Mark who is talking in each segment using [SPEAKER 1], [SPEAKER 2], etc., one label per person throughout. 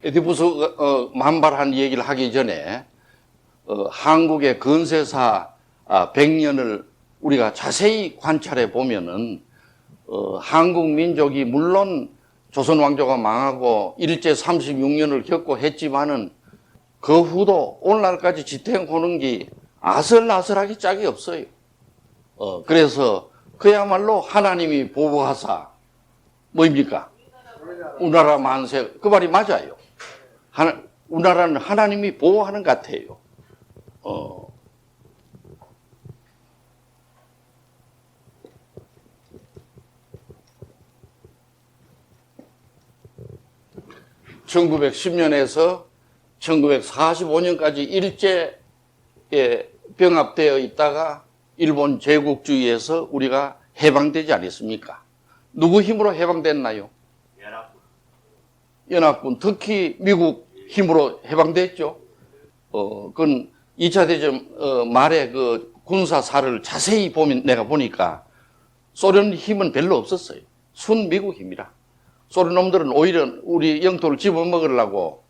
[SPEAKER 1] 에디푸스가 만발한 얘기를 하기 전에 한국의 건세사 100년을 우리가 자세히 관찰해 보면은 한국 민족이 물론 조선 왕조가 망하고 일제 36년을 겪고 했지만은 그 후도 오늘날까지 지탱하는 아슬아슬하게 짝이 없어요. 그래서 그야말로 하나님이 보호하사 뭐입니까? 우나라 만세. 그 말이 맞아요. 우나라는 하나님이 보호하는 것 같아요. (1910년에서) 1945년까지 일제에 병합되어 있다가 일본 제국주의에서 우리가 해방되지 않았습니까? 누구 힘으로 해방됐나요? 연합군. 특히 미국 힘으로 해방됐죠. 그건 2차 대전 말에 그 군사사를 자세히 보면 내가 보니까 소련 힘은 별로 없었어요. 순 미국 힘이라. 소련 놈들은 오히려 우리 영토를 집어먹으려고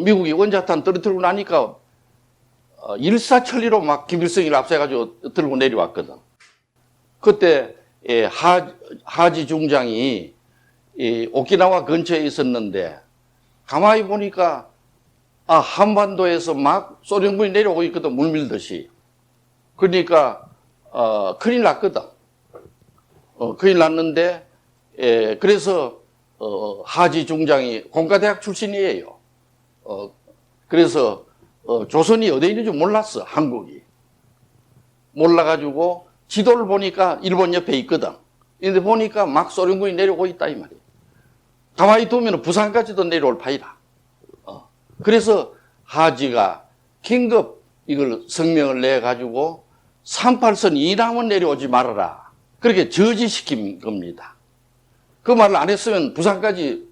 [SPEAKER 1] 미국이 원자탄 떨어뜨리고 나니까 일사천리로 막 김일성이를 앞세가지고 들고 내려왔거든. 그때 하지 중장이 오키나와 근처에 있었는데 가만히 보니까 한반도에서 막 소련군이 내려오고 있거든, 물밀듯이. 그러니까 큰일 났거든. 큰일 났는데 그래서 하지 중장이 공가대학 출신이에요. 그래서 조선이 어디 있는지 몰랐어, 한국이. 몰라가지고 지도를 보니까 일본 옆에 있거든. 근데 보니까 막 소련군이 내려오고 있다 이 말이에요. 가만히 두면 부산까지도 내려올 파이라. 그래서 하지가 긴급 이걸 성명을 내가지고 38선 이남은 내려오지 말아라. 그렇게 저지시킨 겁니다. 그 말을 안 했으면 부산까지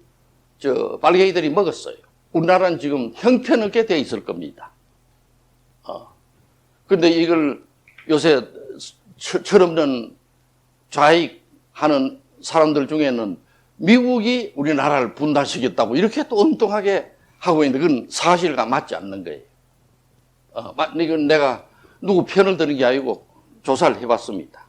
[SPEAKER 1] 빨갱이들이 먹었어요. 우리나라는 지금 형편없게 돼 있을 겁니다. 근데 이걸 요새 철없는 좌익하는 사람들 중에는 미국이 우리나라를 분단시켰다고 이렇게 또 엉뚱하게 하고 있는데 그건 사실과 맞지 않는 거예요. 이건 내가 누구 편을 드는 게 아니고 조사를 해봤습니다.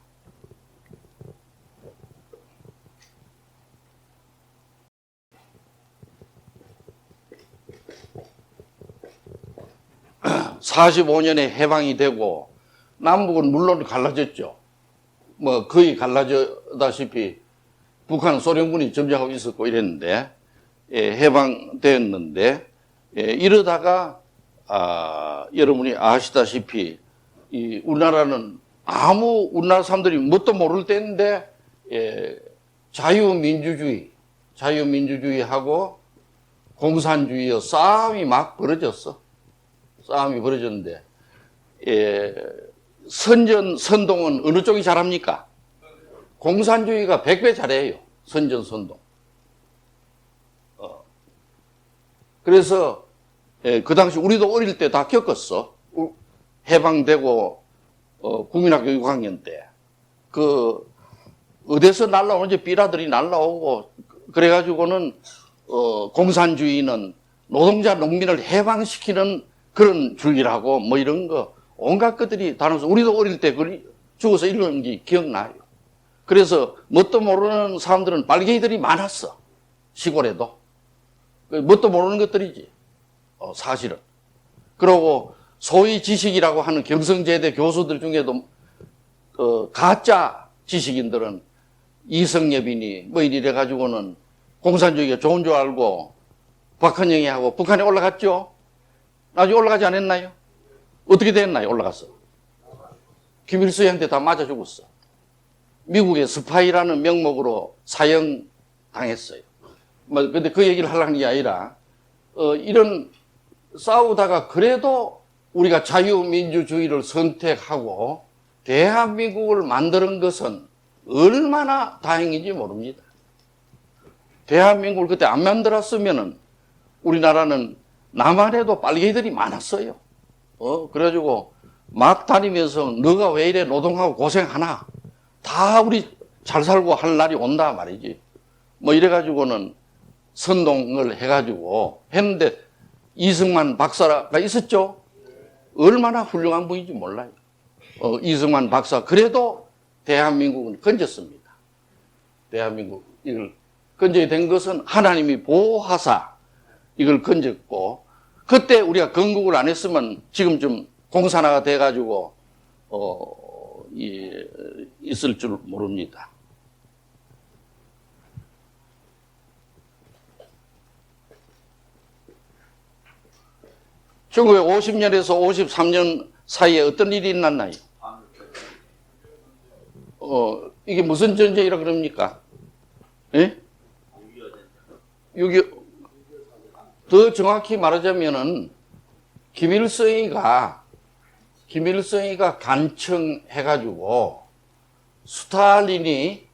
[SPEAKER 1] (45년에) 해방이 되고 남북은 물론 갈라졌죠. 뭐 거의 갈라졌다시피 북한 소련군이 점령하고 있었고 이랬는데 해방되었는데 이러다가 여러분이 아시다시피 우리나라는 우리나라 사람들이 뭣도 모를 때인데 자유민주주의하고 공산주의의 싸움이 막 벌어졌어. 싸움이 벌어졌는데 선동은 어느 쪽이 잘합니까? 공산주의가 100배 잘해요. 선동. 그래서 그 당시 우리도 어릴 때 다 겪었어. 해방되고 국민학교 6학년 때 어디서 날라오는지 삐라들이 날라오고 그래가지고는 공산주의는 노동자 농민을 해방시키는 그런 주의라고 뭐 이런 거 온갖 것들이 다 나와서 우리도 어릴 때 죽어서 읽은 게 기억나요. 그래서 뭣도 모르는 사람들은 빨갱이들이 많았어. 시골에도. 뭣도 모르는 것들이지. 사실은. 그리고 소위 지식이라고 하는 경성제대 교수들 중에도 가짜 지식인들은 이성엽이니 뭐 이래가지고는 공산주의가 좋은 줄 알고 박헌영이 하고 북한에 올라갔죠. 나중에 올라가지 않았나요? 어떻게 됐나요? 올라갔어. 김일성한테 다 맞아 죽었어. 미국의 스파이라는 명목으로 사형당했어요. 근데 그 얘기를 하려는 게 아니라 이런 싸우다가 그래도 우리가 자유민주주의를 선택하고 대한민국을 만드는 것은 얼마나 다행인지 모릅니다. 대한민국을 그때 안 만들었으면은 우리나라는 남한에도 빨갱이들이 많았어요. 그래가지고 막 다니면서 너가 왜 이래 노동하고 고생하나? 다 우리 잘 살고 할 날이 온다 말이지. 뭐 이래가지고는 선동을 해가지고 했는데 이승만 박사가 있었죠. 얼마나 훌륭한 분인지 몰라요. 이승만 박사 그래도 대한민국은 건졌습니다. 대한민국 이걸 건져야 된 것은 하나님이 보호하사 이걸 건졌고 그때 우리가 건국을 안 했으면 지금쯤 공산화가 돼가지고 있을 줄 모릅니다. (1950년에서 53년) 사이에 어떤 일이 있었나요? 이게 무슨 전쟁이라 그럽니까? 예? 6.25. 더 정확히 말하자면은 김일성이가 간청해가지고 스탈린이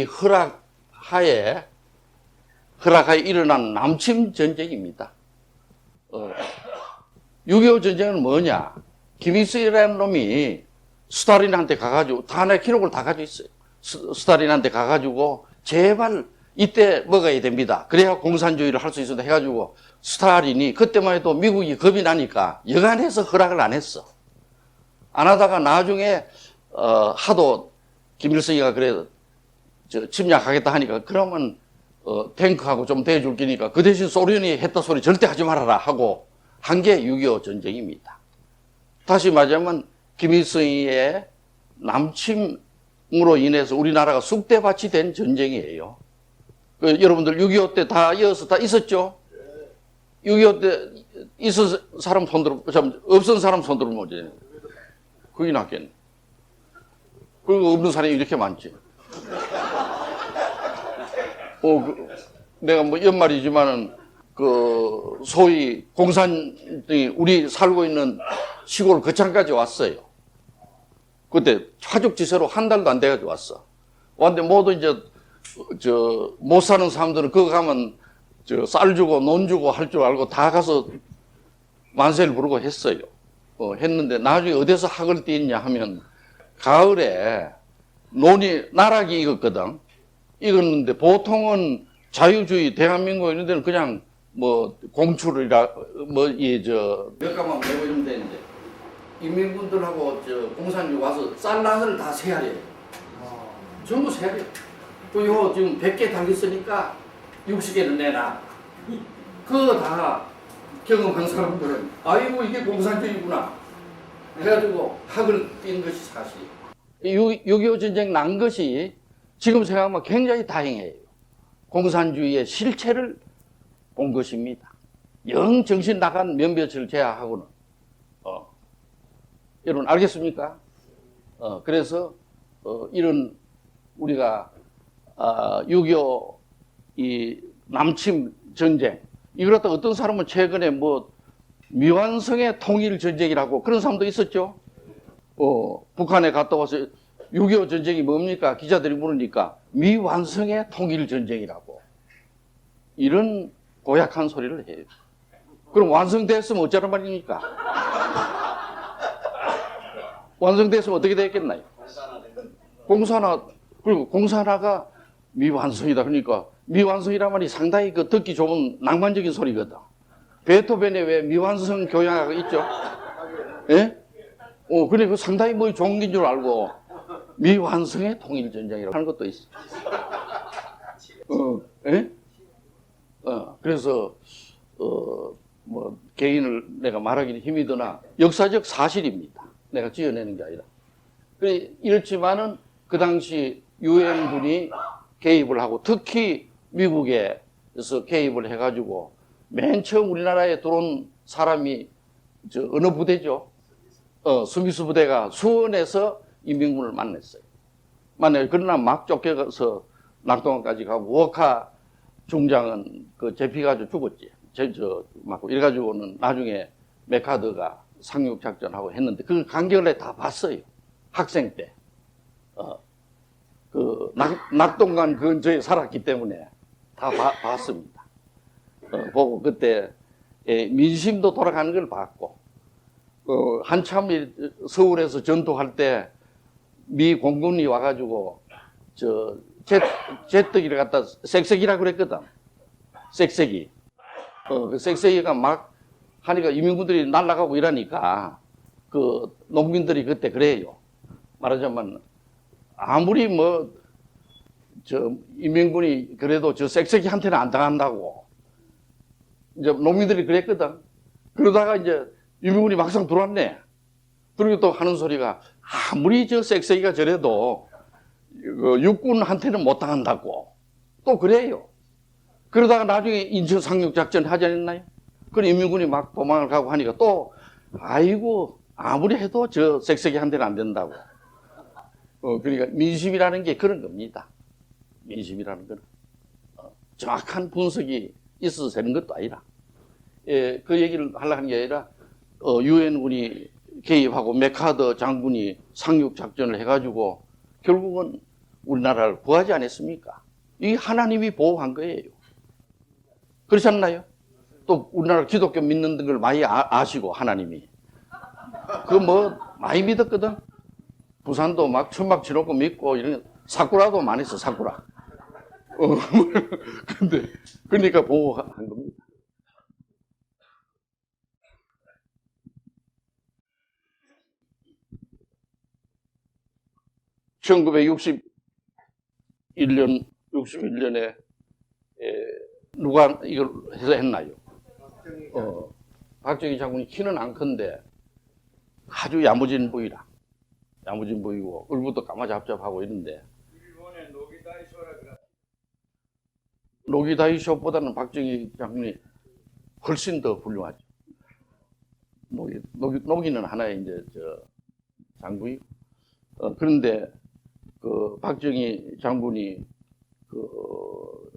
[SPEAKER 1] 허락하에 일어난 남침 전쟁입니다. 6.25 전쟁은 뭐냐? 김일성이라는 놈이 스탈린한테 가가지고 다 내 기록을 다 가지고 있어요. 스탈린한테 가가지고 제발 이때 먹어야 됩니다. 그래야 공산주의를 할 수 있어도 해가지고 스탈린이 그때만 해도 미국이 겁이 나니까 여간해서 허락을 안 했어. 안 하다가 나중에 하도 김일성이가 그래 침략하겠다 하니까 그러면 탱크하고 좀 대줄 기니까 그 대신 소련이 했다 소리 절대 하지 말아라 하고 한 게 6.25 전쟁입니다. 다시 말하자면 김일성의 남침으로 인해서 우리나라가 쑥대밭이 된 전쟁이에요. 여러분들 6.25 때 다 이어서 다 있었죠? 6.25 때 있은 사람 손들어, 없은 사람 손들어 보지. 그게 낫겠네. 그리고 없는 사람이 이렇게 많지. 내가 뭐 연말이지만은 소위 공산이 우리 살고 있는 시골 거창까지 왔어요. 그때 화죽지세로 한 달도 안 돼가지고 왔어. 왔는데 모두 이제 못 사는 사람들은 그거 가면 쌀 주고 논 주고 할 줄 알고 다 가서 만세를 부르고 했어요. 했는데 나중에 어디서 학을 띄었냐 하면 가을에 논이 나락이 익었거든. 익었는데 보통은 자유주의 대한민국 이런 데는 그냥 뭐 공출이라 몇 가만 메고 이러면 되는데 인민군들하고 공산주의 와서 쌀낫을 다 세야해요. 전부 세야해요. 그요 지금 100개 달렸으니까 60개는 내놔. 그거 다 경험한 사람들은 아이고 이게 공산주의구나 해가지고 학을 띈 것이 사실. 6.25 전쟁 난 것이 지금 생각하면 굉장히 다행이에요. 공산주의의 실체를 본 것입니다. 영 정신 나간 몇몇을 제외하고는. 여러분 알겠습니까? 그래서 이런 우리가 6.25 이 남침 전쟁 이걸 갖다 어떤 사람은 최근에 뭐 미완성의 통일 전쟁이라고 그런 사람도 있었죠. 북한에 갔다 와서 6.25 전쟁이 뭡니까? 기자들이 물으니까 미완성의 통일 전쟁이라고 이런 고약한 소리를 해요. 그럼 완성됐으면 어쩌란 말입니까? 완성됐으면 어떻게 됐겠나요? 공산화, 그리고 공산화가 미완성이다. 그러니까 미완성이란 말이 상당히 듣기 좋은 낭만적인 소리거든. 베토벤에 왜 미완성 교향악이 있죠? 예? 그래, 그 상당히 뭐 좋은 긴 줄 알고 미완성의 통일전쟁이라고 하는 것도 있어. 예? 그래서, 뭐, 개인을 내가 말하기는 힘이 드나 역사적 사실입니다. 내가 지어내는 게 아니라. 그래, 이렇지만은 그 당시 유엔군이 개입을 하고 특히 미국에서 개입을 해가지고 맨 처음 우리나라에 들어온 사람이 어느 부대죠? 스미스 부대가 수원에서 인민군을 만났어요. 그러나 막 쫓겨가서 낙동강까지 가고 워카 중장은 잡혀가지고 죽었지. 이래가지고는 나중에 메카드가 상륙작전하고 했는데 그 간격을 다 봤어요. 학생 때. 낙동강 근처에 살았기 때문에 다 봤습니다. 보고 그때 민심도 돌아가는 걸 봤고, 한참 서울에서 전투할 때 미 공군이 와가지고 제떡이를 갖다 쌕쌕이라 그랬거든. 쌕쌕이. 그 쌕쌕이가 막 하니까 이민군들이 날아가고 이러니까 그 농민들이 그때 그래요. 말하자면 아무리 뭐 저 이민군이 그래도 저 쌕쌕이한테는 안 당한다고 이제 농민들이 그랬거든. 그러다가 이제 이민군이 막상 들어왔네. 그리고 또 하는 소리가 아무리 저 쌕쌕이가 저래도 육군한테는 못 당한다고 또 그래요. 그러다가 나중에 인천 상륙작전 하지 않았나요? 그럼 인민군이 막 도망을 가고 하니까 또 아이고 아무리 해도 저 쌕쌕이한테는 안 된다고. 그러니까 민심이라는 게 그런 겁니다. 민심이라는 거는 정확한 분석이 있어서 되는 것도 아니라 그 얘기를 하려고 하는 게 아니라 유엔군이 개입하고 메카더 장군이 상륙작전을 해가지고 결국은 우리나라를 구하지 않았습니까? 이 하나님이 보호한 거예요. 그렇지 않나요? 또 우리나라 기독교 믿는 걸 많이 아시고 하나님이 그 뭐 많이 믿었거든. 부산도 막 천막 치놓고 믿고 이런 사쿠라도 많이 했어. 사쿠라. 근데 그러니까 보호한 겁니다. (1961년) 61년에 누가 이걸 해서 했나요? 박정희 장군이 키는 안 큰데 아주 야무진 부위라. 야무진 부위고 얼굴도 까마잡잡하고 이런데
[SPEAKER 2] 일본의 노기다이쇼라 그래.
[SPEAKER 1] 노기다이쇼보다는 박정희 장군이 훨씬 더 훌륭하죠. 노기는 하나의 이제 저 장군이. 그런데 그 박정희 장군이 그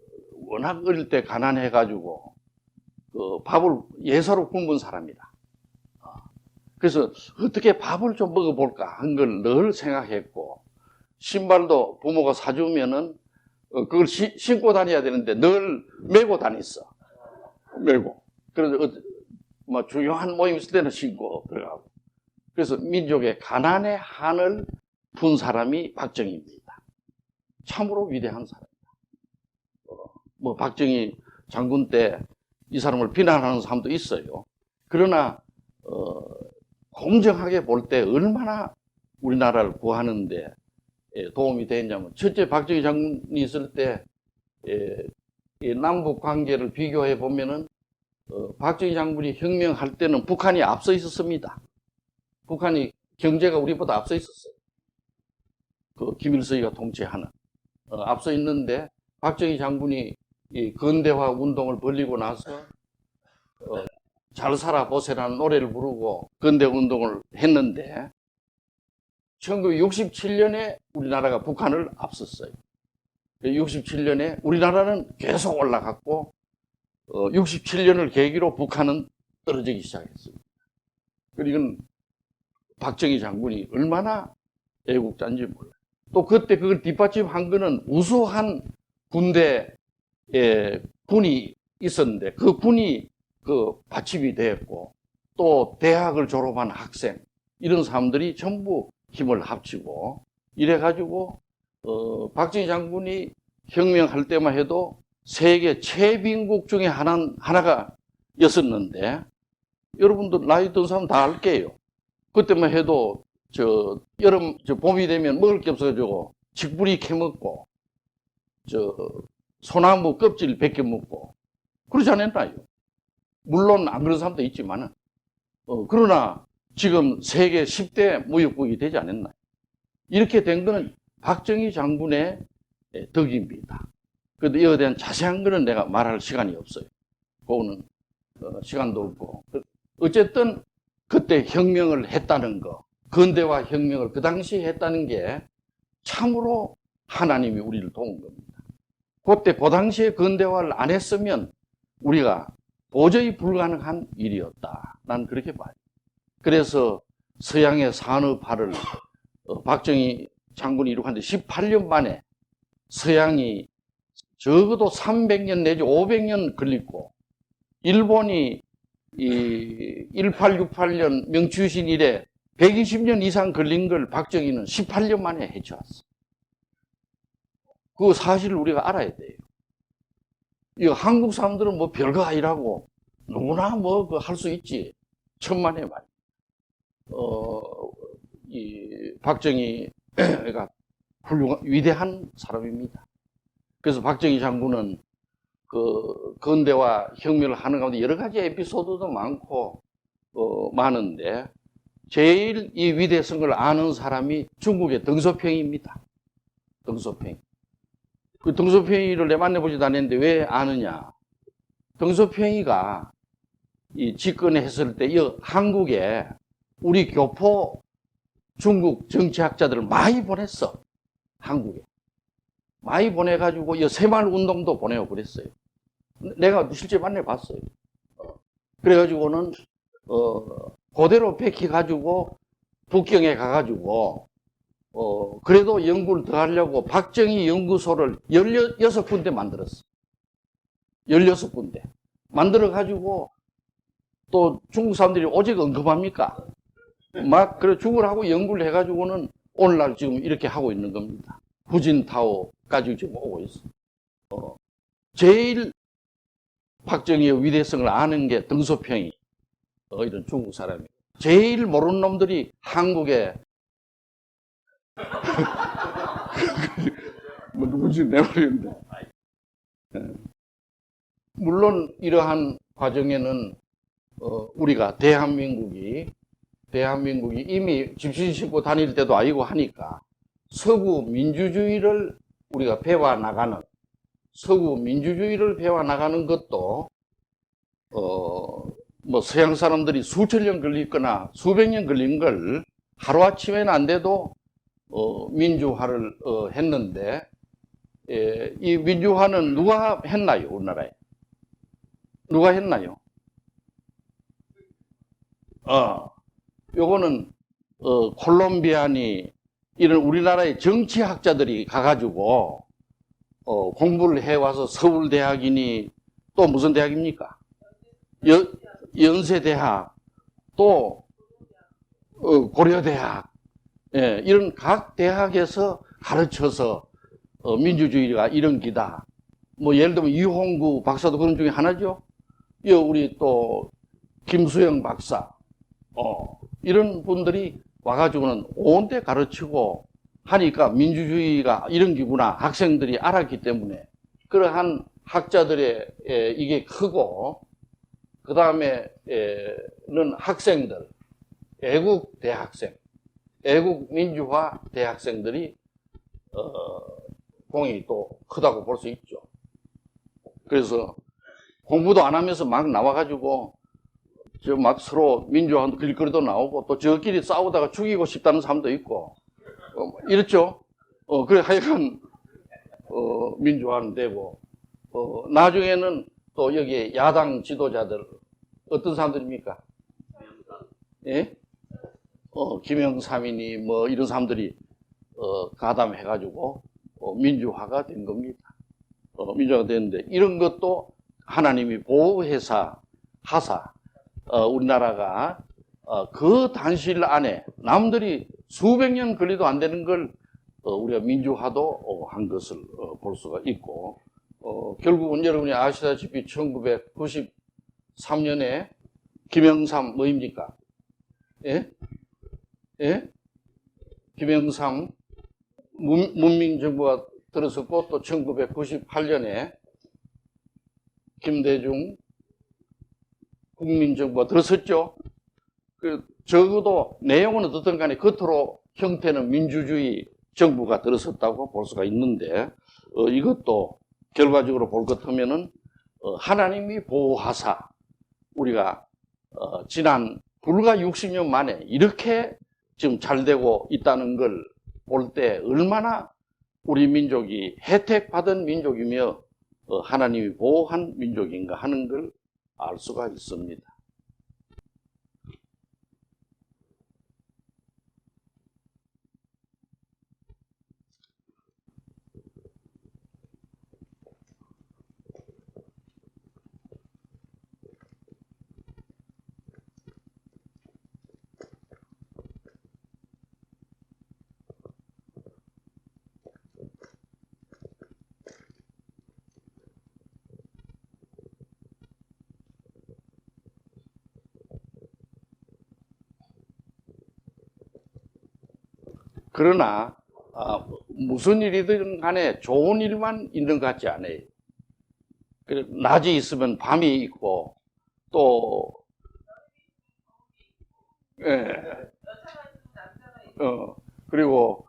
[SPEAKER 1] 워낙 어릴 때 가난해가지고 그 밥을 예사로 굶은 사람이다. 그래서 어떻게 밥을 좀 먹어볼까 한 걸 늘 생각했고 신발도 부모가 사주면은 그걸 신고 다녀야 되는데 늘 메고 다녔어. 메고. 그래서 뭐 중요한 모임 있을 때는 신고 들어가고. 그래서 민족의 가난의 한을 푼 사람이 박정희입니다. 참으로 위대한 사람입니다. 뭐 박정희 장군 때 이 사람을 비난하는 사람도 있어요. 그러나 공정하게 볼 때 얼마나 우리나라를 구하는데 도움이 됐냐면 첫째 박정희 장군이 있을 때 남북 관계를 비교해 보면은 박정희 장군이 혁명할 때는 북한이 앞서 있었습니다. 북한이 경제가 우리보다 앞서 있었어요. 그 김일성이가 통치하는 앞서 있는데 박정희 장군이 이 근대화 운동을 벌리고 나서 잘 살아보세라는 노래를 부르고 근대 운동을 했는데 1967년에 우리나라가 북한을 앞섰어요. 67년에 우리나라는 계속 올라갔고 67년을 계기로 북한은 떨어지기 시작했습니다. 그리고 박정희 장군이 얼마나 애국자인지 몰라요. 또 그때 그걸 뒷받침한 거는 우수한 군대 군이 있었는데 그 군이 그 받침이 되었고 또 대학을 졸업한 학생 이런 사람들이 전부 힘을 합치고 이래가지고 박정희 장군이 혁명할 때만 해도 세계 최빈국 중에 하나가 였었는데 여러분들 나이 든 사람 다 알게요. 그때만 해도 봄이 되면 먹을 게 없어가지고 직불이 캐먹고 소나무 껍질 벗겨 먹고 그러지 않았나요? 물론 안 그런 사람도 있지만은 그러나 지금 세계 10대 무역국이 되지 않았나요? 이렇게 된 거는 박정희 장군의 덕입니다. 그런데 이에 대한 자세한 거는 내가 말할 시간이 없어요. 그거는 시간도 없고 어쨌든 그때 혁명을 했다는 거 근대화 혁명을 그 당시에 했다는 게 참으로 하나님이 우리를 도운 겁니다. 그때 그 당시에 근대화를 안 했으면 우리가 도저히 불가능한 일이었다. 난 그렇게 봐요. 그래서 서양의 산업화를 박정희 장군이 이룩하는데 18년 만에 서양이 적어도 300년 내지 500년 걸리고 일본이 1868년 명추유신 이래 120년 이상 걸린 걸 박정희는 18년 만에 해쳐왔어. 그 사실을 우리가 알아야 돼요. 이 한국 사람들은 뭐 별거 아니라고 누구나 뭐 그 할 수 있지. 천만의 말. 이 박정희가 훌륭한 위대한 사람입니다. 그래서 박정희 장군은 그 근대화 혁명을 하는 가운데 여러 가지 에피소드도 많고 많은데 제일 이 위대성을 아는 사람이 중국의 덩소평입니다. 덩소평. 그 덩소평이를 내 만나보지도 않았는데 왜 아느냐? 덩소평이가 이 집권했을 때 이 한국에 우리 교포 중국 정치학자들을 많이 보냈어. 한국에. 많이 보내가지고 이 새마을 운동도 보내고 그랬어요. 내가 실제 만나봤어요. 그래가지고는 그대로 베끼가지고 북경에 가가지고 그래도 연구를 더 하려고 박정희 연구소를 16군데 만들었어. 16군데. 만들어가지고 또 중국 사람들이 오직 언급합니까? 막, 그래, 죽으라고 연구를 해가지고는 오늘날 지금 이렇게 하고 있는 겁니다. 후진타오까지 지금 오고 있어. 제일 박정희의 위대성을 아는 게 덩소평이, 이런 중국 사람이. 제일 모르는 놈들이 한국에, 뭐 누군지 내버리는데. 물론 이러한 과정에는 우리가 대한민국이 이미 집신 신고 다닐 때도 아니고 하니까 서구 민주주의를 우리가 배워나가는 것도 뭐 서양 사람들이 수천 년 걸리거나 수백 년 걸린 걸 하루아침에는 안 돼도 민주화를 했는데 이 민주화는 누가 했나요? 우리나라에 누가 했나요? 요거는 콜롬비아니 이런 우리나라의 정치학자들이 가가지고 공부를 해와서 서울대학이니 또 무슨 대학입니까? 연세대학 또 고려대학 이런 각 대학에서 가르쳐서 민주주의가 이런 기다. 뭐 예를 들면 이홍구 박사도 그런 중에 하나죠. 우리 또 김수영 박사 이런 분들이 와가지고는 온데 가르치고 하니까 민주주의가 이런 기구나 학생들이 알았기 때문에 그러한 학자들의 이게 크고 그 다음에는 학생들, 애국 대학생, 애국 민주화 대학생들이 공이 또 크다고 볼 수 있죠. 그래서 공부도 안 하면서 막 나와가지고 저 막 서로 민주화 길거리도 나오고 또 저끼리 싸우다가 죽이고 싶다는 사람도 있고 이렇죠. 그래 하여간 민주화는 되고 나중에는 또 여기 야당 지도자들 어떤 사람들입니까? 예? 김영삼이니 뭐 이런 사람들이 가담해가지고 민주화가 된 겁니다. 민주화가 됐는데 이런 것도 하나님이 보호해서 하사 우리나라가 그 단실 안에 남들이 수백 년 걸리도 안 되는 걸 우리가 민주화도 한 것을 볼 수가 있고 결국은 여러분이 아시다시피 1993년에 김영삼 뭐입니까? 예? 예? 김영삼 문민정부가 들어섰고 또 1998년에 김대중 국민정부가 들어섰죠. 적어도 내용은 어떻든 간에 겉으로 형태는 민주주의 정부가 들어섰다고 볼 수가 있는데 이것도 결과적으로 볼 것 하면은 하나님이 보호하사 우리가 지난 불과 60년 만에 이렇게 지금 잘 되고 있다는 걸 볼 때 얼마나 우리 민족이 혜택받은 민족이며 하나님이 보호한 민족인가 하는 걸 알 수가 있습니다. 그러나 무슨 일이든 간에 좋은 일만 있는 것 같지 않아요. 낮이 있으면 밤이 있고 또 예. 그리고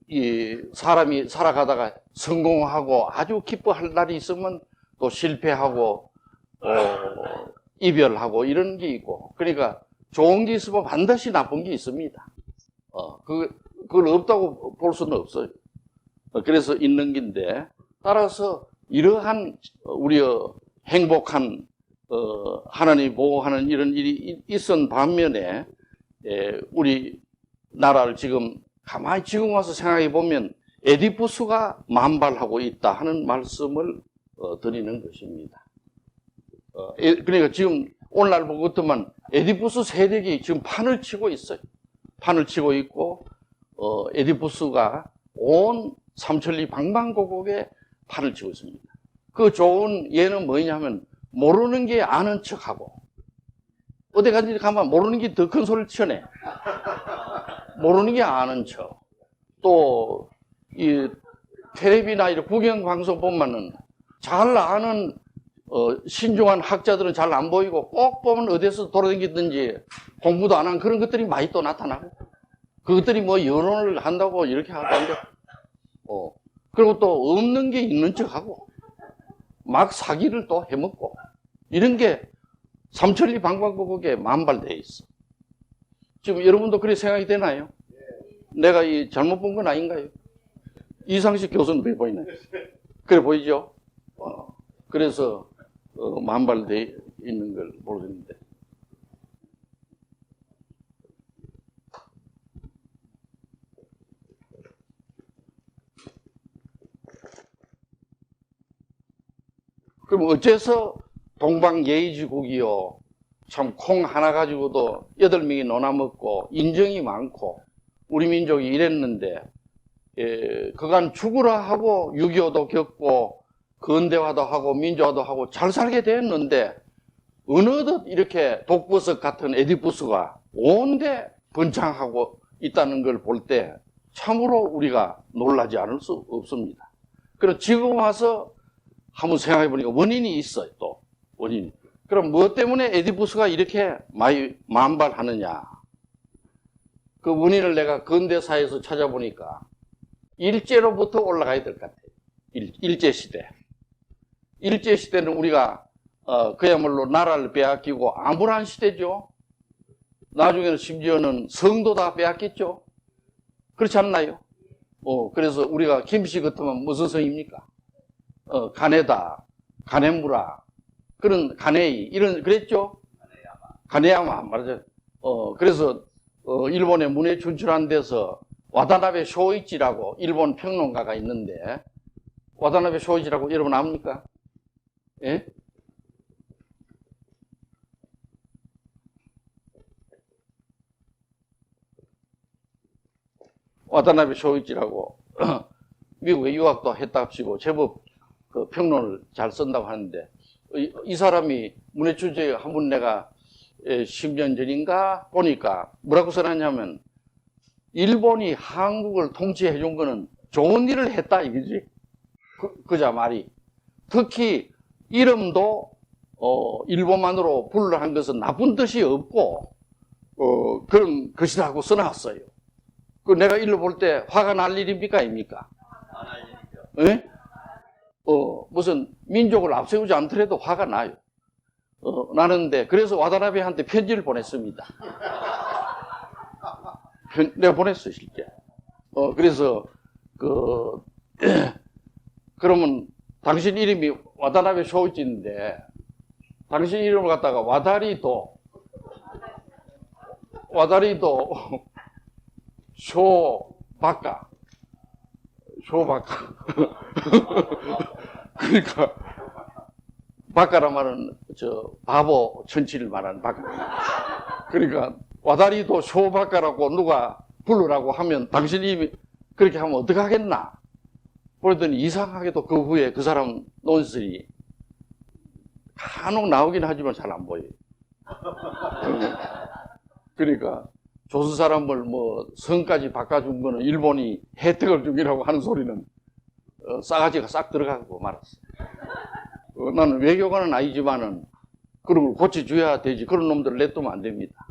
[SPEAKER 1] 이 사람이 살아가다가 성공하고 아주 기뻐할 날이 있으면 또 실패하고 이별하고 이런 게 있고, 그러니까 좋은 게 있으면 반드시 나쁜 게 있습니다. 그걸 없다고 볼 수는 없어요. 그래서 있는 긴데, 따라서 이러한 우리의 행복한 하나님이 보호하는 이런 일이 있은 반면에 우리 나라를 지금 가만히 지금 와서 생각해 보면 에디푸스가 만발하고 있다 하는 말씀을 드리는 것입니다. 그러니까 지금 오늘날 보고 같으면 에디푸스 세력이 지금 판을 치고 있어요. 판을 치고 있고 에디푸스가 온 삼천리 방방곡곡에 판을 치고 있습니다. 그 좋은 예는 뭐냐면 모르는 게 아는 척하고, 어디 가면 모르는 게 더 큰 소리를 쳐내. 모르는 게 아는 척. 또 이 텔레비나 이런 국영방송 보면은 잘 아는 신중한 학자들은 잘 안 보이고, 꼭 보면 어디서 돌아다니든지 공부도 안 한 그런 것들이 많이 또 나타나고, 그것들이 뭐 여론을 한다고 이렇게 하던데, 그리고 또 없는 게 있는 척하고 막 사기를 또 해먹고, 이런 게 삼천리 방방곡곡에 만발되어 있어. 지금 여러분도 그렇게 생각이 되나요? 내가 잘못 본 건 아닌가요? 이상식 교수는 왜 보이나요? 그래 보이죠? 그래서 만발되어 있는 걸 모르겠는데. 그럼 어째서 동방예의지국이요, 참 콩 하나 가지고도 8명이 논아먹고 인정이 많고 우리 민족이 이랬는데, 그간 죽으라 하고 6.25도 겪고 근대화도 하고 민주화도 하고 잘 살게 됐는데, 어느덧 이렇게 독버섯 같은 에디푸스가 온데 번창하고 있다는 걸 볼 때 참으로 우리가 놀라지 않을 수 없습니다. 그럼 지금 와서 한번 생각해 보니까 원인이 있어요. 또 원인이. 그럼 무엇 때문에 에디푸스가 이렇게 많이 만발하느냐? 그 원인을 내가 근대사에서 찾아보니까 일제로부터 올라가야 될 것 같아요. 일제시대. 일제시대는 우리가 그야말로 나라를 빼앗기고 암울한 시대죠. 나중에는 심지어는 성도 다 빼앗겼죠. 그렇지 않나요? 그래서 우리가 김씨 같으면 무슨 성입니까? 가네다, 가네무라, 그런 가네이, 이런, 그랬죠? 가네야마, 말하죠. 그래서, 일본의 문예 춘출한 데서 와다나베 쇼이치라고 일본 평론가가 있는데, 와다나베 쇼이치라고 여러분 압니까? 예? 와다나베 쇼이치라고 미국에 유학도 했답시고 제법 그 평론을 잘 쓴다고 하는데, 이 사람이 문해춘추에 한번 내가 10년 전인가 보니까 뭐라고 써놨냐면, 일본이 한국을 통치해 준 거는 좋은 일을 했다 이거지. 그자 말이. 특히 이름도 일본만으로 불을 한 것은 나쁜 뜻이 없고 그런 것이라고 써놨어요. 그 내가 읽어볼 때 화가 날 일입니까 아닙니까? 예? 무슨 민족을 앞세우지 않더라도 화가 나요. 나는데, 그래서 와다나베한테 편지를 보냈습니다. 내가 보냈어요, 실제. 그래서, 그러면 당신 이름이 와다나베 쇼이치인데, 당신 이름을 갖다가 와다리도 쇼바카. 그러니까 바카라 말은 바보 천치를 말하는 바카. 그러니까 와다리도 쇼바카라고 누가 부르라고 하면 당신이 그렇게 하면 어떡하겠나? 그러더니 이상하게도 그 후에 그 사람 논설이 간혹 나오긴 하지만 잘 안 보여요. 그러니까 조선 사람을 뭐 성까지 바꿔준 거는 일본이 혜택을 주기라고 하는 소리는 싸가지가 싹 들어가고 말았어. 나는 외교관은 아니지만은 그런 걸 고쳐줘야 되지. 그런 놈들을 냅두면 안 됩니다.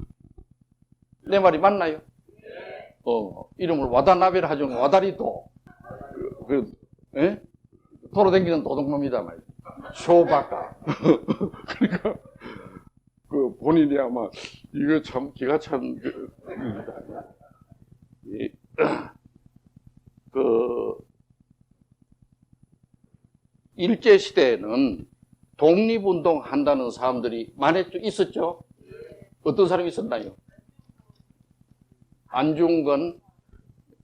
[SPEAKER 1] 내 말이 맞나요? 이름을 와다나베를 하죠. 와다리도. 돌아다니는 도둑놈이다 말이야. 쇼바카. 그러니까, 본인이 아마, 이거 참, 기가 찬, 일제시대에는 독립운동 한다는 사람들이 많았죠? 있었죠? 어떤 사람이 있었나요? 안중근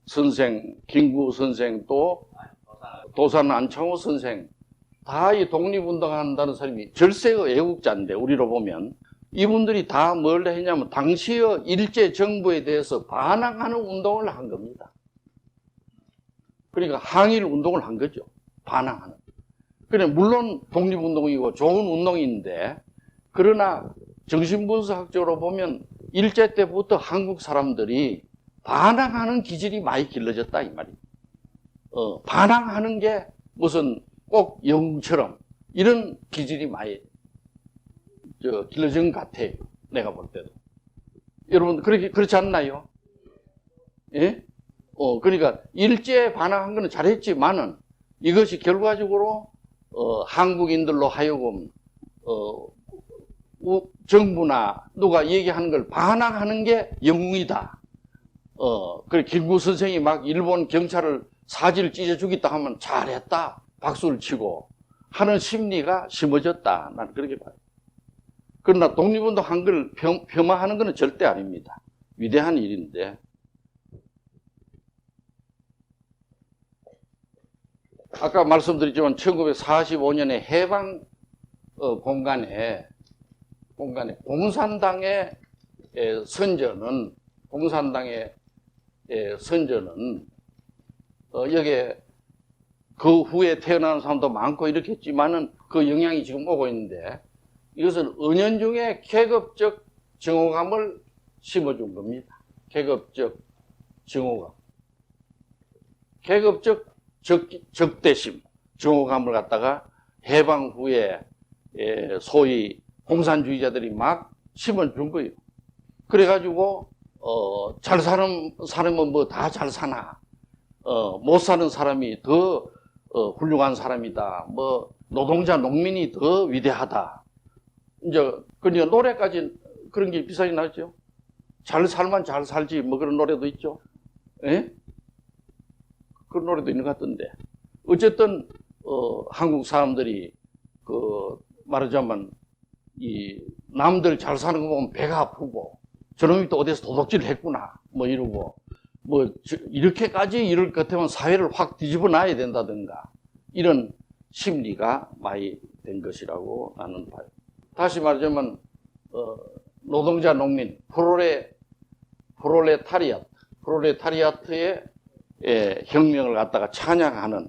[SPEAKER 1] 선생, 김구 선생, 또 도산 안창호 선생, 다 이 독립운동 한다는 사람이 절세의 애국자인데, 우리로 보면. 이분들이 다 뭘 했냐면, 당시의 일제 정부에 대해서 반항하는 운동을 한 겁니다. 그러니까 항일 운동을 한 거죠. 반항하는. 그래, 물론 독립운동이고 좋은 운동인데, 그러나 정신분석학적으로 보면 일제 때부터 한국 사람들이 반항하는 기질이 많이 길러졌다, 이 말이에요. 반항하는 게 무슨 꼭 영웅처럼 이런 기질이 많이 길러진 것 같아요. 내가 볼 때도. 여러분, 그렇지 않나요? 예? 그러니까 일제에 반항한 거는 잘했지만은 이것이 결과적으로 한국인들로 하여금 정부나 누가 얘기하는 걸 반항하는 게 영웅이다. 그래 김구 선생이 막 일본 경찰을 사지를 찢어주겠다 하면 잘했다. 박수를 치고 하는 심리가 심어졌다. 나는 그렇게 봐요. 그러나 독립운동 한 걸 폄하하는 것은 절대 아닙니다. 위대한 일인데. 아까 말씀드렸지만 1945년에 해방 공간에 공산당의 선전은 여기에 그 후에 태어나는 사람도 많고 이렇게 했지만은 그 영향이 지금 오고 있는데 이것은 은연중에 계급적 증오감을 심어준 겁니다. 계급적 증오감. 계급적 적대심, 증오감을 갖다가 해방 후에 소위 공산주의자들이 막 심어준 거예요. 그래가지고 잘 사는 사람은 뭐 다 잘 사나, 못 사는 사람이 더 훌륭한 사람이다. 뭐 노동자 농민이 더 위대하다. 이제 그러니까 노래까지 그런 게 비싸게 나왔죠. 잘 살만 잘 살지 뭐 그런 노래도 있죠. 예? 그런 노래도 있는 것 같던데. 어쨌든 한국 사람들이 말하자면 이 남들 잘 사는 거 보면 배가 아프고 저놈이 또 어디서 도둑질을 했구나 뭐 이러고 뭐 이렇게까지 이럴 것 같으면 사회를 확 뒤집어 놔야 된다든가 이런 심리가 많이 된 것이라고 나는 봐요. 다시 말하자면 노동자 농민 프롤레타리아트의 혁명을 갖다가 찬양하는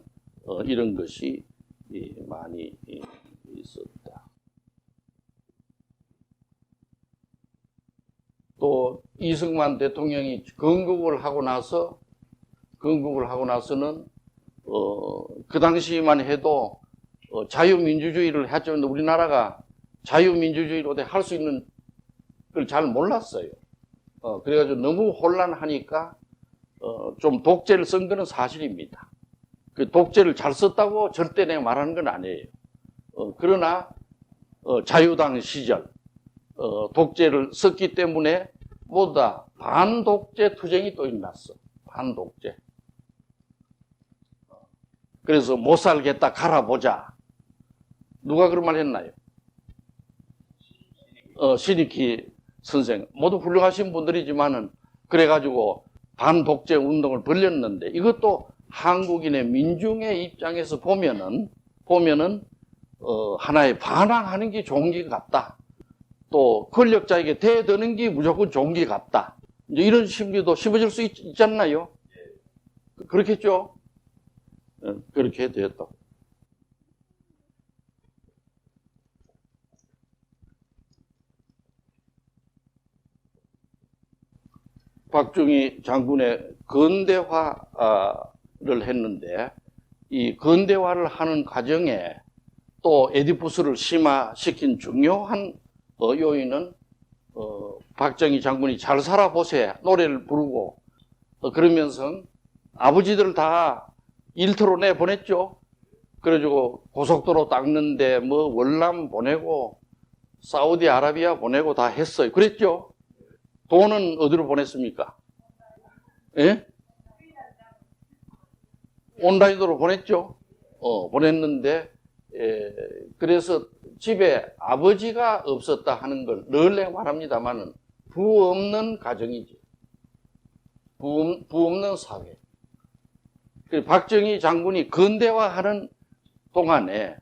[SPEAKER 1] 이런 것이 많이 있었다. 또 이승만 대통령이 건국을 하고 나서는 그 당시만 해도 자유민주주의를 했죠. 근데 우리나라가 자유민주주의로 할 수 있는 걸 잘 몰랐어요. 그래가지고 너무 혼란하니까 좀 독재를 쓴 거는 사실입니다. 그 독재를 잘 썼다고 절대 내가 말하는 건 아니에요. 그러나 자유당 시절 독재를 썼기 때문에 모두 다 반독재 투쟁이 또 일어났어. 반독재. 그래서 못 살겠다 갈아보자. 누가 그런 말 했나요? 시니키 선생. 모두 훌륭하신 분들이지만은 그래가지고 반독재 운동을 벌였는데 이것도 한국인의 민중의 입장에서 보면은 하나의 반항하는 게 좋은 게 같다. 또 권력자에게 대드는 게 무조건 좋은 게 같다. 이제 이런 심리도 심어질 수 있지 않나요? 그렇겠죠? 그렇게 되었다. 박정희 장군의 근대화를 했는데 이 근대화를 하는 과정에 또 에디푸스를 심화시킨 중요한 요인은 박정희 장군이 잘 살아보세 노래를 부르고 그러면서 아버지들 다 일터로 내보냈죠. 그래가지고 고속도로 닦는데 뭐 월남 보내고 사우디아라비아 보내고 다 했어요. 그랬죠. 돈은 어디로 보냈습니까? 예? 온라인으로 보냈죠. 보냈는데 그래서 집에 아버지가 없었다 하는 걸 늘 말합니다만은 부 없는 가정이지. 부 없는 사회. 박정희 장군이 근대화하는 동안에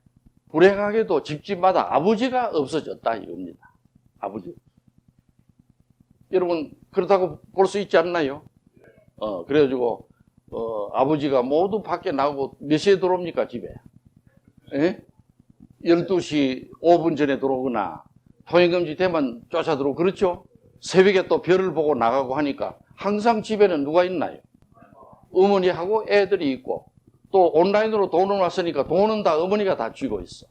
[SPEAKER 1] 불행하게도 집집마다 아버지가 없어졌다 이겁니다. 아버지. 여러분 그렇다고 볼 수 있지 않나요? 그래가지고 아버지가 모두 밖에 나오고 몇 시에 들어옵니까 집에? 예? 12시 5분 전에 들어오거나 통행금지 되면 쫓아 들어오고 그렇죠? 새벽에 또 별을 보고 나가고 하니까 항상 집에는 누가 있나요? 어머니하고 애들이 있고 또 온라인으로 돈을 왔으니까 돈은 다 어머니가 다 쥐고 있어.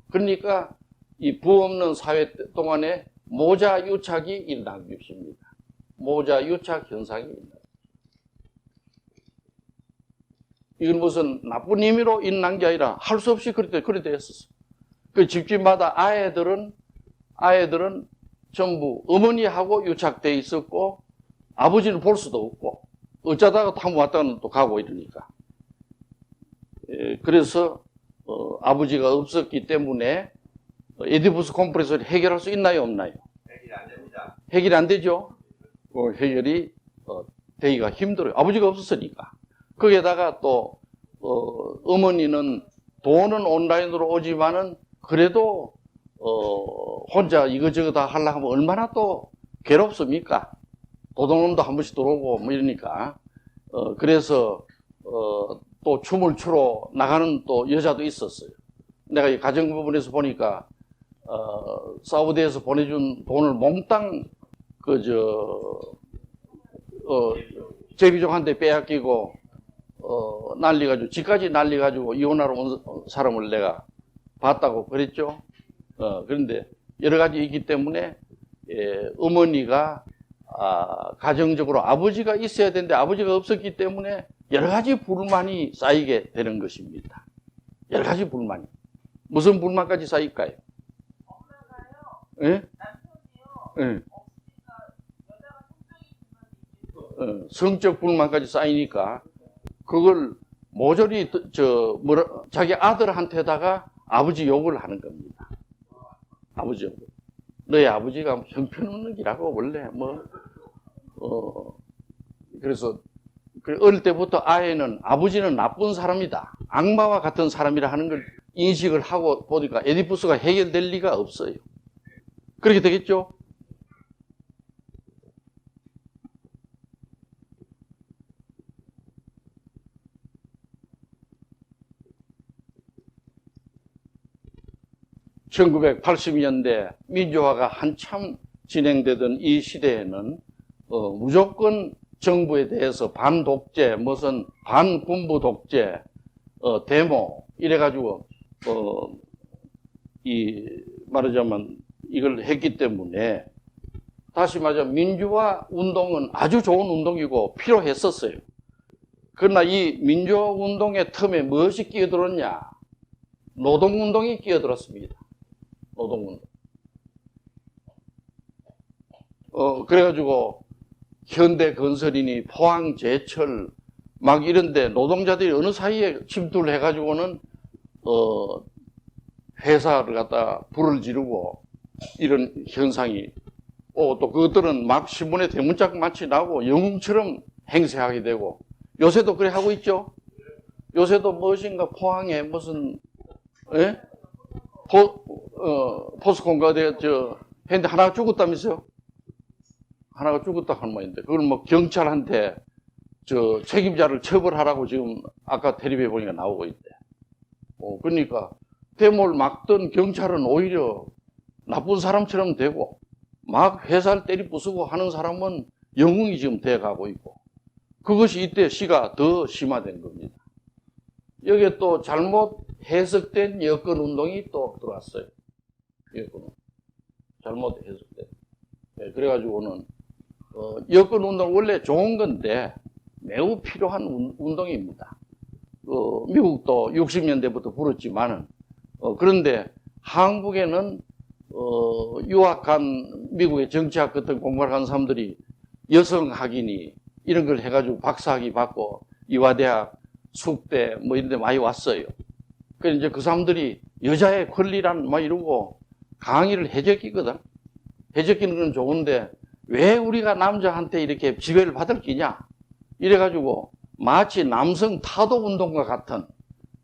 [SPEAKER 1] 그러니까 이 부 없는 사회 동안에 모자 유착이 일어나고 있습니다. 모자 유착 현상이 있다. 이건 무슨 나쁜 의미로 일어난 게 아니라 할 수 없이 그렇게 됐었어. 그 집집마다 아이들은 전부 어머니하고 유착돼 있었고 아버지는 볼 수도 없고 어쩌다가 한 번 왔다가는 또 가고 이러니까. 그래서 아버지가 없었기 때문에 에디푸스 콤플렉스를 해결할 수 있나요, 없나요?
[SPEAKER 2] 해결이 안 됩니다.
[SPEAKER 1] 해결이 안 되죠. 해결이 되기가 힘들어요. 아버지가 없었으니까. 거기에다가 또 어머니는 돈은 온라인으로 오지만은 그래도 혼자 이거저거 다 하려고 하면 얼마나 또 괴롭습니까? 도둑놈도 한 번씩 들어오고 뭐 이러니까. 그래서 또 춤을 추러 나가는 또 여자도 있었어요. 내가 이 가정 부분에서 보니까 사우디에서 보내준 돈을 몽땅 제비족한테 빼앗기고 난리가지고 집까지 난리가지고 이혼하러 온 사람을 내가 봤다고 그랬죠. 그런데 여러 가지 있기 때문에 어머니가 가정적으로 아버지가 있어야 되는데 아버지가 없었기 때문에 여러 가지 불만이 쌓이게 되는 것입니다. 여러 가지 불만이. 무슨 불만까지 쌓일까요? 예? 예. 성적 불만까지 쌓이니까 그걸 모조리 자기 아들한테다가 아버지 욕을 하는 겁니다. 아버지 욕을. 너희 아버지가 형편없는 기라고 원래 그래서 어릴 때부터 아이는 아버지는 나쁜 사람이다. 악마와 같은 사람이라 하는 걸 인식을 하고 보니까 에디푸스가 해결될 리가 없어요. 그렇게 되겠죠? (1980년대) 민주화가 한참 진행되던 이 시대에는 무조건 정부에 대해서 반독재, 무슨 반군부 독재, 데모 이래가지고 말하자면 이걸 했기 때문에 다시 말하자 민주화 운동은 아주 좋은 운동이고 필요했었어요. 그러나 이 민주화 운동의 틈에 무엇이 끼어들었냐? 노동운동이 끼어들었습니다. 노동운동. 그래가지고 현대건설이니 포항, 제철 막 이런데 노동자들이 어느 사이에 침투를 해가지고는 회사를 갖다 불을 지르고 이런 현상이 또 그것들은 막 신문에 대문짝 마치 나고 영웅처럼 행세하게 되고 요새도 그래 하고 있죠. 요새도 무엇인가 포항에 무슨 포스콘가 했는데 하나가 죽었다면서요? 하나가 죽었다 하는 말인데 그걸 뭐 경찰한테 책임자를 처벌하라고 지금 아까 텔레비에 보니까 나오고 있대. 그러니까 데모를 막던 경찰은 오히려 나쁜 사람처럼 되고 막 회사를 때리 부수고 하는 사람은 영웅이 지금 돼가고 있고, 그것이 이때 시가 더 심화된 겁니다. 여기에 또 잘못 해석된 여권 운동이 또 들어왔어요. 여권 잘못 해석된. 네, 그래가지고는 여권 운동 원래 좋은 건데 매우 필요한 운동입니다. 미국도 60년대부터 불었지만은 그런데 한국에는 유학한 미국의 정치학 같은 공부를 한 사람들이 여성 학인이 이런 걸 해가지고 박사학위 받고 이화대학, 숙대 뭐 이런 데 많이 왔어요. 그래서 이제 그 사람들이 여자의 권리란 막 이러고 강의를 해적이거든. 해적이는 건 좋은데 왜 우리가 남자한테 이렇게 지배를 받을 끼냐? 이래가지고 마치 남성 타도 운동과 같은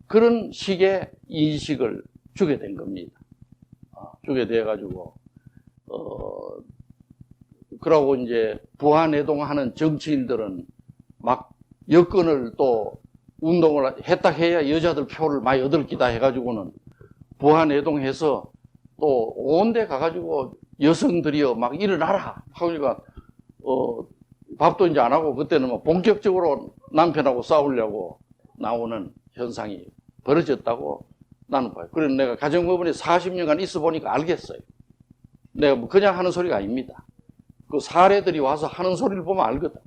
[SPEAKER 1] 그런 식의 인식을 주게 된 겁니다. 주게 돼가지고, 그러고 이제 부안해동하는 정치인들은 막 여권을 또 운동을 했다 해야 여자들 표를 많이 얻을 기다 해가지고는 부안해동해서 또 온 데 가가지고 여성들이요 막 일어나라 하니까 밥도 이제 안 하고 그때는 뭐 본격적으로 남편하고 싸우려고 나오는 현상이 벌어졌다고 나는 봐요. 그래서 내가 가정법원에 40년간 있어 보니까 알겠어요. 내가 뭐 그냥 하는 소리가 아닙니다. 그 사례들이 와서 하는 소리를 보면 알거든.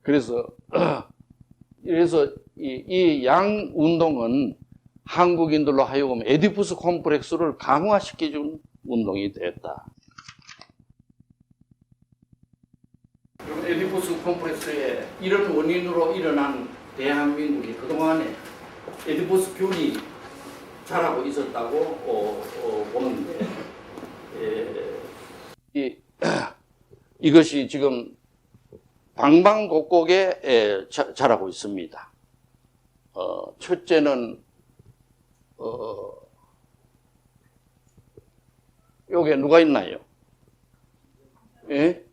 [SPEAKER 1] 그래서 이 양 운동은 한국인들로 하여금 에디푸스 콤플렉스를 강화시켜준 운동이 됐다. 에디푸스 콤플렉스의 이런 원인으로 일어난 대한민국이 그동안에 에디푸스 균이 자라고 있었다고 보는데 이것이 지금 방방곡곡에 자라고 있습니다. 첫째는 여기에 누가 있나요? 예?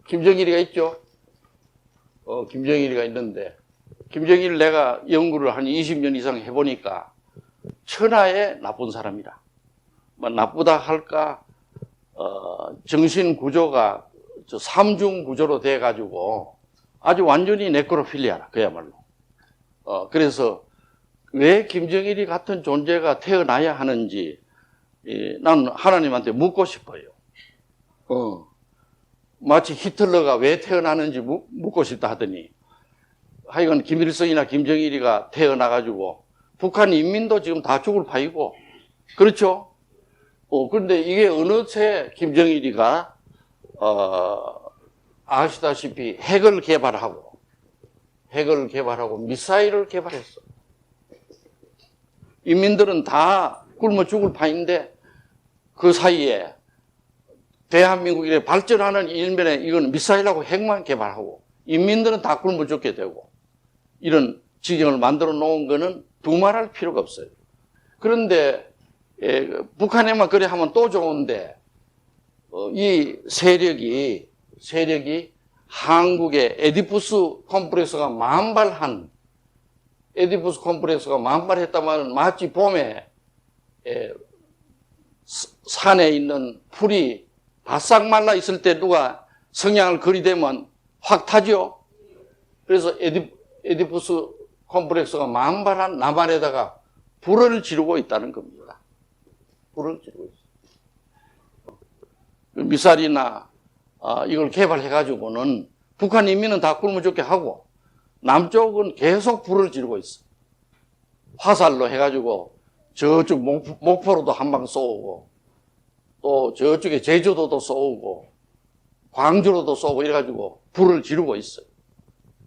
[SPEAKER 1] 김정일이가 있죠? 김정일이가 있는데 김정일 내가 연구를 한 20년 이상 해보니까 천하의 나쁜 사람이라. 뭐 나쁘다 할까 정신 구조가 삼중 구조로 돼가지고 아주 완전히 네크로필리아라 그야말로. 그래서 왜 김정일이 같은 존재가 태어나야 하는지 나는 하나님한테 묻고 싶어요. 마치 히틀러가 왜 태어나는지 묻고 싶다 하더니 하여간 김일성이나 김정일이가 태어나가지고 북한 인민도 지금 다 죽을 판이고 그렇죠? 그런데 이게 어느새 김정일이가 아시다시피 핵을 개발하고 미사일을 개발했어. 인민들은 다 굶어 죽을 판인데 그 사이에 대한민국이 발전하는 일면에 이건 미사일하고 핵만 개발하고 인민들은 다 굶어 죽게 되고 이런 지경을 만들어 놓은 거는 두말할 필요가 없어요. 그런데 북한에만 그래 하면 또 좋은데 이 세력이 한국의 에디푸스 콤플렉스가 만발했다면 마치 봄에 산에 있는 풀이 바싹 말라 있을 때 누가 성냥을 들이대면 확 타죠. 그래서 에디푸스 콤플렉스가 만발한 남한에다가 불을 지르고 있다는 겁니다. 불을 지르고 있어요. 미사일이나 이걸 개발해가지고는 북한 인민은 다 굶어 죽게 하고 남쪽은 계속 불을 지르고 있어. 화살로 해가지고 저쪽 목포로도 한 방 쏘고 또 저쪽에 제주도도 쏘고 광주로도 쏘고 이래가지고 불을 지르고 있어요.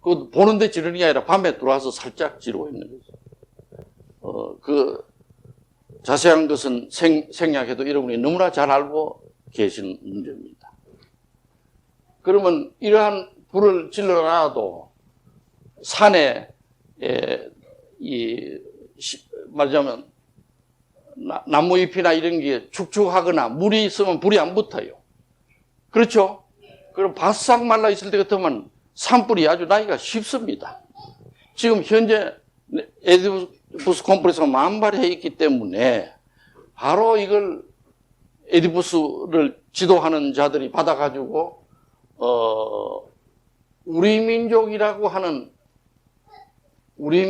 [SPEAKER 1] 그 보는데 지르는 게 아니라 밤에 들어와서 살짝 지르고 있는 거죠. 그 자세한 것은 생략해도 여러분이 너무나 잘 알고 계시는 문제입니다. 그러면 이러한 불을 질러놔도 산에 말하자면 나무잎이나 이런 게 축축하거나 물이 있으면 불이 안 붙어요. 그렇죠? 그럼 바싹 말라 있을 때 같으면 산불이 아주 나기가 쉽습니다. 지금 현재 에디푸스 콤플렉스가 만발해 있기 때문에 바로 이걸 에디푸스를 지도하는 자들이 받아가지고 우리 민족이라고 하는 우리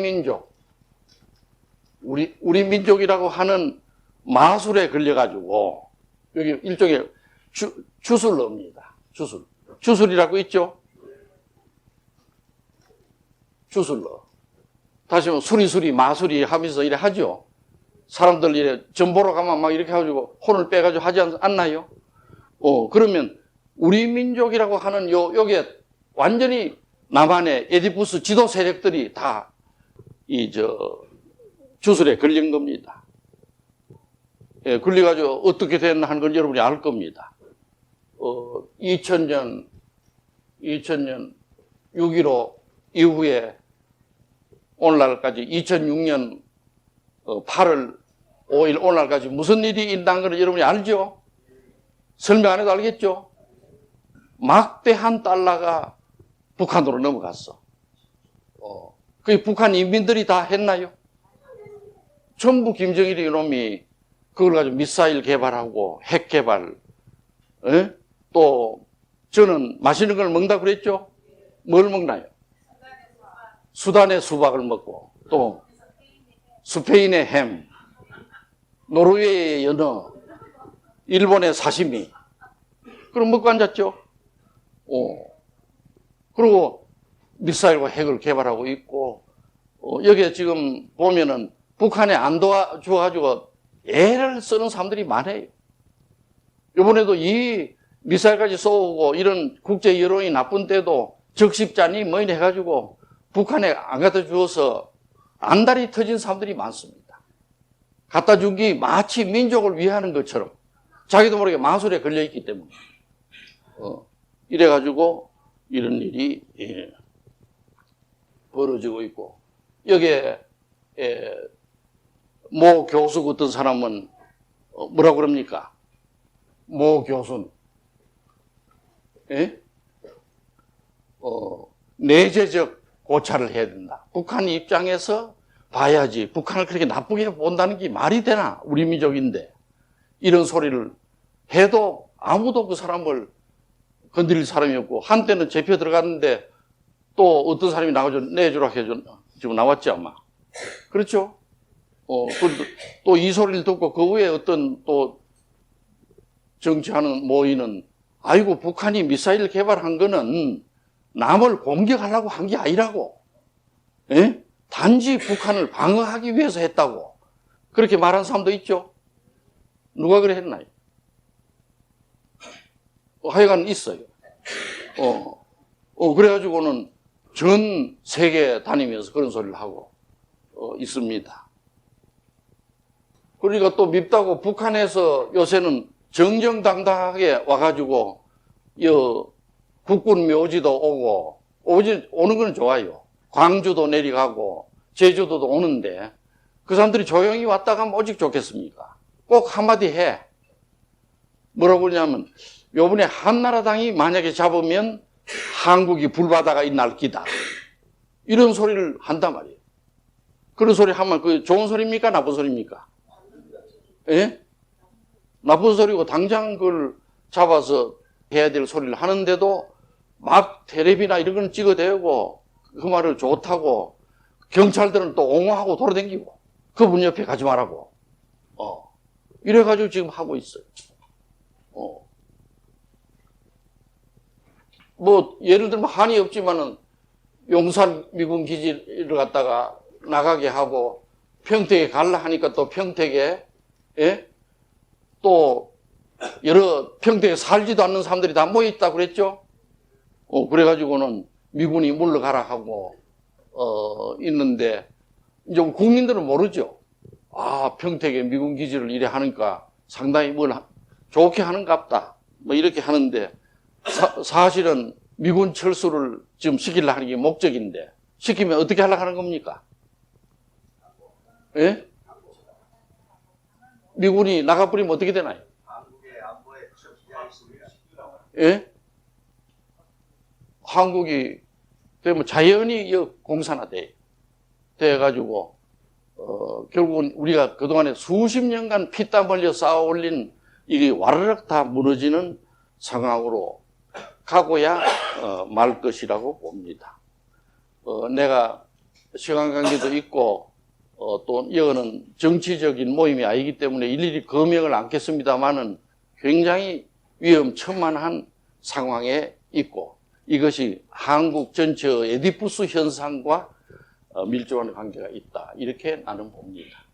[SPEAKER 1] 민족이라고 하는 마술에 걸려가지고 여기 일종의 주술러입니다. 주술이라고 있죠? 주술러. 다시 말하면 수리수리 마술이 하면서 이래 하죠. 사람들 이래 점 보러 가면 막 이렇게 해가지고 혼을 빼가지고 하지 않나요? 그러면 우리 민족이라고 하는 요게 완전히 남한의 에디푸스 지도 세력들이 다 주술에 걸린 겁니다. 예, 걸려가지고 어떻게 됐나 하는 걸 여러분이 알 겁니다. 2000년 6.15 이후에 오늘날까지 2006년 8월 5일 오늘날까지 무슨 일이 있다는 걸 여러분이 알죠? 설명 안 해도 알겠죠? 막대한 달러가 북한으로 넘어갔어. 그게 북한 인민들이 다 했나요? 전부 김정일이 이놈이 그걸 가지고 미사일 개발하고 핵 개발, 또 저는 맛있는 걸 먹는다 그랬죠? 뭘 먹나요? 수단의 수박을 먹고 또 스페인의 햄, 노르웨이의 연어, 일본의 사시미 그럼 먹고 앉았죠? 그리고 미사일과 핵을 개발하고 있고 여기에 지금 보면은 북한에 안 도와줘가지고 애를 쓰는 사람들이 많아요. 이번에도 이 미사일까지 쏘고 이런 국제 여론이 나쁜 때도 적십자니 뭐니 해가지고 북한에 안 갖다 주어서 안달이 터진 사람들이 많습니다. 갖다 준 게 마치 민족을 위하는 것처럼 자기도 모르게 마술에 걸려있기 때문에 이래가지고 이런 일이 벌어지고 있고 여기에 모 교수 같은 사람은 뭐라고 그럽니까? 모 교수는 내재적 고찰을 해야 된다. 북한 입장에서 봐야지. 북한을 그렇게 나쁘게 본다는 게 말이 되나? 우리 민족인데. 이런 소리를 해도 아무도 그 사람을 건드릴 사람이 없고 한때는 잡혀 들어갔는데 또 어떤 사람이 나가서 내주라 해줘. 지금 나왔지 아마. 그렇죠? 또 이 소리를 듣고 그 후에 어떤 또 정치하는 모의는 아이고 북한이 미사일 개발한 거는 남을 공격하려고 한 게 아니라고. 단지 북한을 방어하기 위해서 했다고. 그렇게 말한 사람도 있죠. 누가 그래 했나요? 하여간 있어요. 그래가지고는 전 세계 다니면서 그런 소리를 하고 있습니다. 그러니까 또 밉다고 북한에서 요새는 정정당당하게 와가지고 국군 묘지도 오고 오는 건 좋아요. 광주도 내려가고 제주도도 오는데 그 사람들이 조용히 왔다가 하면 오직 좋겠습니까? 꼭 한마디 해. 뭐라고 그러냐면 요번에 한나라당이 만약에 잡으면 한국이 불바다가 있날 기다. 이런 소리를 한단 말이에요. 그런 소리 하면 그 좋은 소리입니까? 나쁜 소리입니까? 예? 나쁜 소리고 당장 그걸 잡아서 해야 될 소리를 하는데도 막 텔레비나 이런 건 찍어대고 그 말을 좋다고 경찰들은 또 옹호하고 돌아다니고 그분 옆에 가지 말라고 이래가지고 지금 하고 있어요. 뭐 예를 들면 한이 없지만은 용산 미군 기지를 갖다가 나가게 하고 평택에 갈라 하니까 또 평택에 또 여러 평택에 살지도 않는 사람들이 다 모여있다고 그랬죠. 그래가지고는 미군이 물러가라 하고 있는데 이제 국민들은 모르죠. 아 평택에 미군 기지를 이래 하니까 상당히 뭘 좋게 하는갑다 뭐 이렇게 하는데 사실은 미군 철수를 지금 시키려고 하는 게 목적인데 시키면 어떻게 하려고 하는 겁니까? 예? 미군이 나가버리면 어떻게 되나요? 예? 한국이 되면 자연히 공산화돼. 돼가지고, 결국은 우리가 그동안에 수십 년간 피땀 흘려 쌓아 올린 이게 와르륵 다 무너지는 상황으로 가고야 말 것이라고 봅니다. 내가 시간 관계도 있고 또 이거는 정치적인 모임이 아니기 때문에 일일이 거명을 않겠습니다만은 굉장히 위험천만한 상황에 있고 이것이 한국 전체의 에디푸스 현상과 밀접한 관계가 있다. 이렇게 나는 봅니다.